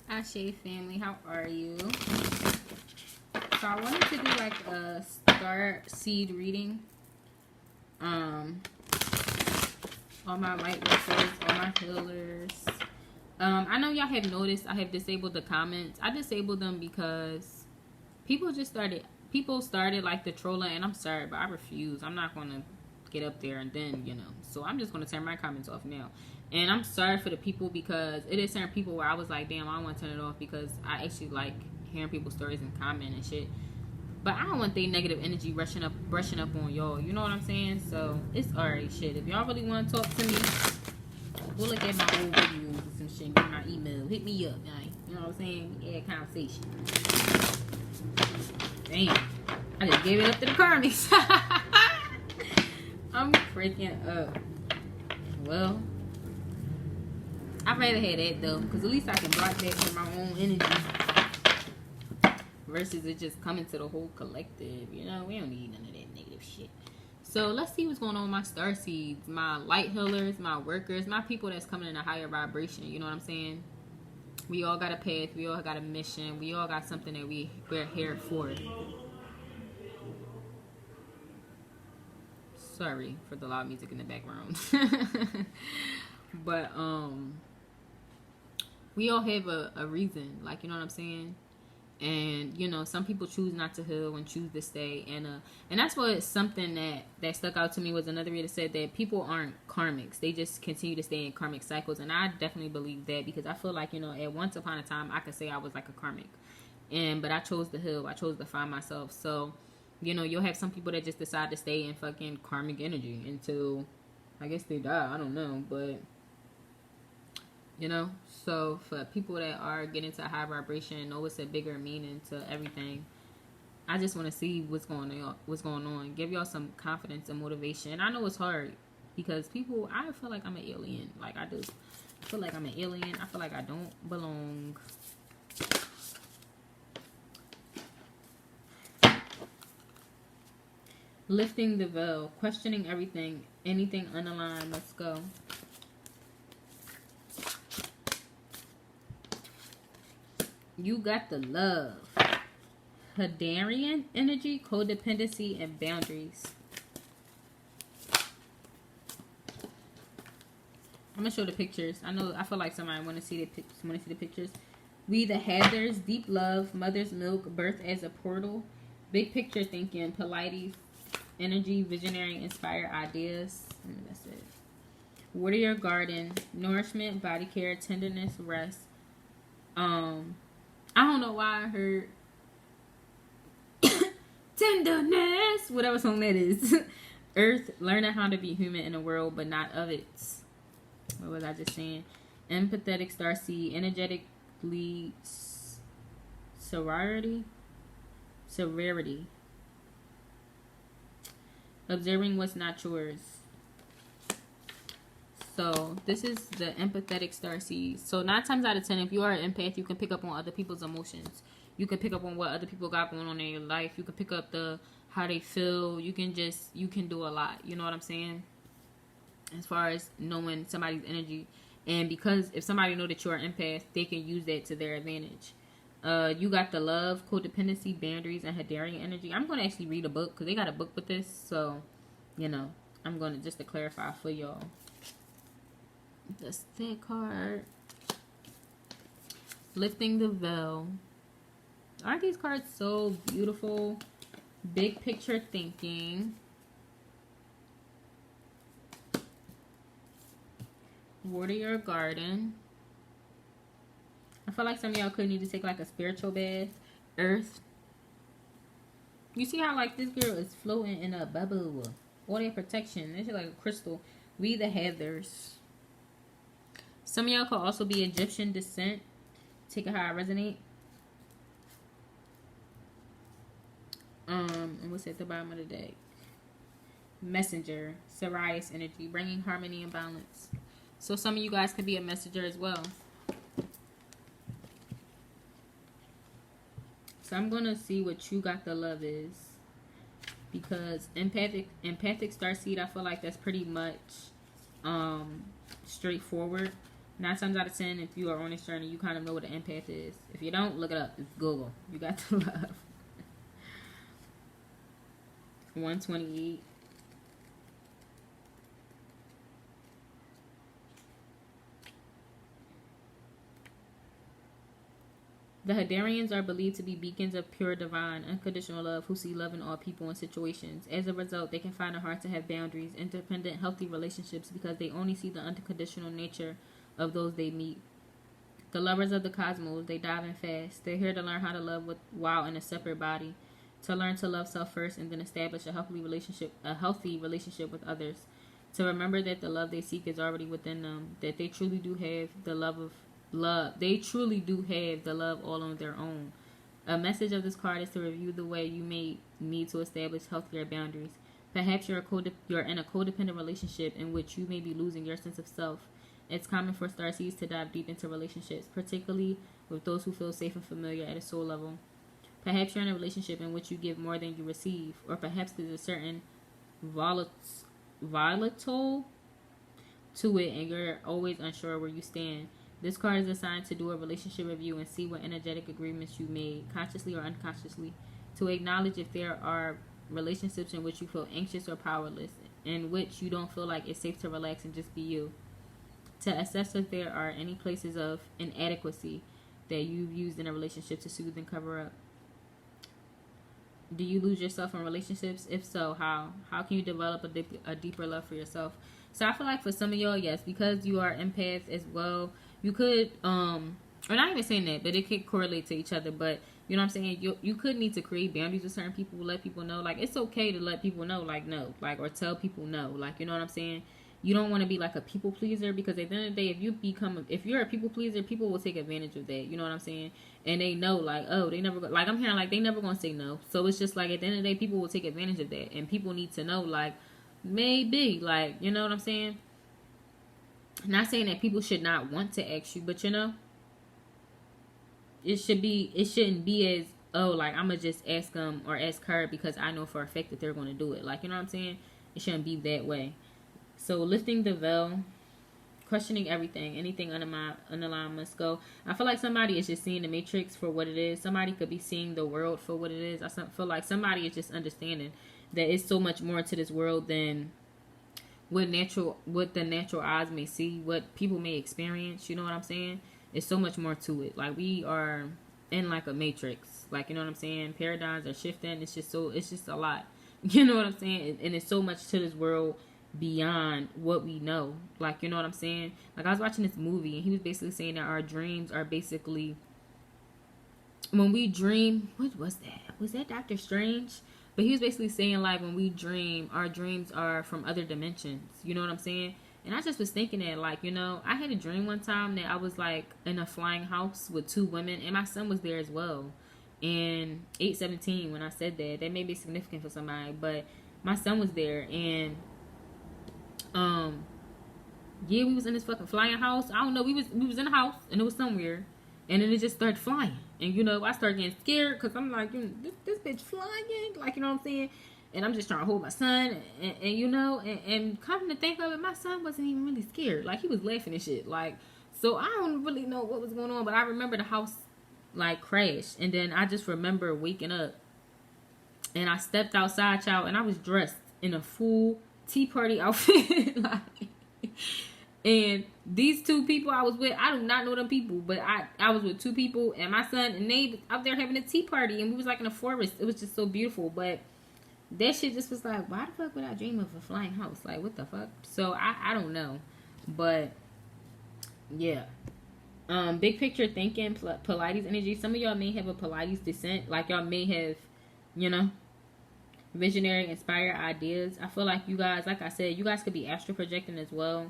Ashe family, how are you? So I wanted to do like a star seed reading. All my light workers, all my healers. I know y'all have noticed I have disabled the comments. I disabled them because people started like the trolling, and I'm sorry, but I refuse. I'm not gonna get up there and then, so I'm just gonna turn my comments off now. And I'm sorry for the people, because it is certain people where I was like, damn, I don't want to turn it off, because I actually like hearing people's stories and comment and shit. But I don't want their negative energy brushing up on y'all. You know what I'm saying? So it's alright, shit. If y'all really want to talk to me, go look at my old videos or some shit. Get my email. Hit me up, guys. You know what I'm saying? Yeah, conversation. Damn. I just gave it up to the karmics. I'm freaking up. Well, I'd rather have that though, because at least I can block that from my own energy versus it just coming to the whole collective. We don't need none of that negative shit. So let's see what's going on with my star seeds, my light healers, my workers, my people that's coming in a higher vibration. You know what I'm saying? We all got a path. We all got a mission. We all got something that we're here for. Sorry for the loud music in the background. But we all have a reason, like, you know what I'm saying? And some people choose not to heal and choose to stay, and that's what something that stuck out to me was another reader said that people aren't karmics, they just continue to stay in karmic cycles. And I definitely believe that, because I feel like, at once upon a time I could say I was like a karmic, but I chose to heal, I chose to find myself. So you'll have some people that just decide to stay in fucking karmic energy until I guess they die, I don't know. But so for people that are getting to a high vibration and know it's a bigger meaning to everything, I just want to see what's going on, give y'all some confidence and motivation. I know it's hard, because I feel like I'm an alien. Like, I do feel like I'm an alien. I feel like I don't belong. Lifting the veil, questioning everything, anything unaligned. Let's go. You got the love. Hadarian energy, codependency, and boundaries. I'm gonna show the pictures. I feel like somebody want to see the pictures. We the Heathers, deep love, mother's milk, birth as a portal, big picture thinking, Pilates energy, visionary, inspire ideas. That's it. Warrior garden, nourishment, body care, tenderness, rest. I don't know why I heard tenderness, whatever song that is. Earth, learning how to be human in a world, but not of it. What was I just saying? Empathetic starseed, energetically severity. Observing what's not yours. So this is the empathetic starseed. So 9 times out of 10, if you are an empath, you can pick up on other people's emotions. You can pick up on what other people got going on in your life. You can pick up how they feel. You can do a lot. You know what I'm saying? As far as knowing somebody's energy. And because if somebody know that you're an empath, they can use that to their advantage. You got the love, codependency, boundaries, and Hadarian energy. I'm going to actually read a book, because they got a book with this. So, I'm going to just to clarify for y'all. That's that card. Lifting the veil. Aren't these cards so beautiful? Big picture thinking. Water your garden. I feel like some of y'all could need to take like a spiritual bath. Earth. You see how like this girl is floating in a bubble. All that protection. This is like a crystal. We the Heathers. Some of y'all could also be Egyptian descent. Take it how I resonate. And what's at the bottom of the deck? Messenger. Sirius energy. Bringing harmony and balance. So some of you guys could be a messenger as well. So I'm going to see what you got the love is. Because empathic starseed, I feel like that's pretty much straightforward. 9 times out of 10, if you are on this journey, you kind of know what an empath is. If you don't, look it up. It's Google. You got to love. 128. The Hadarians are believed to be beacons of pure, divine, unconditional love who see love in all people and situations. As a result, they can find it hard to have boundaries, independent, healthy relationships because they only see the unconditional nature of those they meet. The lovers of the cosmos, they dive in fast. They're here to learn how to love while in a separate body, to learn to love self first and then establish a healthy relationship with others. To remember that the love they seek is already within them, that they truly do have the love. They truly do have the love all on their own. A message of this card is to review the way you may need to establish healthier boundaries. Perhaps you're in a codependent relationship in which you may be losing your sense of self. It's common for starseeds to dive deep into relationships, particularly with those who feel safe and familiar at a soul level. Perhaps you're in a relationship in which you give more than you receive, or perhaps there's a certain volatile to it and you're always unsure where you stand. This card is assigned to do a relationship review and see what energetic agreements you made, consciously or unconsciously, to acknowledge if there are relationships in which you feel anxious or powerless, in which you don't feel like it's safe to relax and just be you, to assess if there are any places of inadequacy that you've used in a relationship to soothe and cover up. Do you lose yourself in relationships? If so, how? How can you develop a deeper love for yourself? So I feel like for some of y'all, yes, because you are empaths as well, you could, or not even saying that, but it could correlate to each other. But you know what I'm saying? You could need to create boundaries with certain people, let people know. Like, it's okay to let people know, like, no. Like, or tell people no. Like, you know what I'm saying? You don't want to be like a people pleaser, because at the end of the day, if you're a people pleaser, people will take advantage of that. You know what I'm saying? And they know, like, oh, they never, like, I'm hearing, like, they never going to say no. So it's just like, at the end of the day, people will take advantage of that. And people need to know, like, maybe, like, you know what I'm saying? Not saying that people should not want to ask you, but you know, it shouldn't be as, oh, like, I'm gonna just ask them or ask her because I know for a fact that they're gonna do it. Like, you know what I'm saying? It shouldn't be that way. So lifting the veil, questioning everything, anything underlying must go. I feel like somebody is just seeing the matrix for what it is. Somebody could be seeing the world for what it is. I feel like somebody is just understanding that it's so much more to this world than what the natural eyes may see, what people may experience. You know what I'm saying? It's so much more to it. Like, we are in like a matrix. Like, you know what I'm saying? Paradigms are shifting. It's just a lot. You know what I'm saying? And it's so much to this world beyond what we know. Like, you know what I'm saying? Like, I was watching this movie and he was basically saying that our dreams are basically, when we dream, what was that? Was that Doctor Strange? But he was basically saying, like, when we dream, our dreams are from other dimensions. You know what I'm saying? And I just was thinking that, like, you know, I had a dream one time that I was, like, in a flying house with 2 women, and my son was there as well. And 8/17, when I said that may be significant for somebody, but my son was there, and yeah, we was in this fucking flying house. I don't know, we was in the house, and it was somewhere, and then it just started flying. And, you know, I started getting scared because I'm like, this bitch flying. Like, you know what I'm saying? And I'm just trying to hold my son. And you know, and come to think of it, my son wasn't even really scared. Like, he was laughing and shit. Like, so I don't really know what was going on. But I remember the house, like, crashed. And then I just remember waking up. And I stepped outside, child. And I was dressed in a full tea party outfit. Like, and these 2 people I was with, I do not know them people, but I was with 2 people and my son, and they out there having a tea party, and we was like in a forest. It was just so beautiful. But that shit just was like, why the fuck would I dream of a flying house? Like, what the fuck? So I don't know. But yeah. Big picture thinking, Pilates energy. Some of y'all may have a Pilates descent. Like, y'all may have, you know, visionary, inspired ideas. I feel like you guys, like I said, you guys could be astral projecting as well.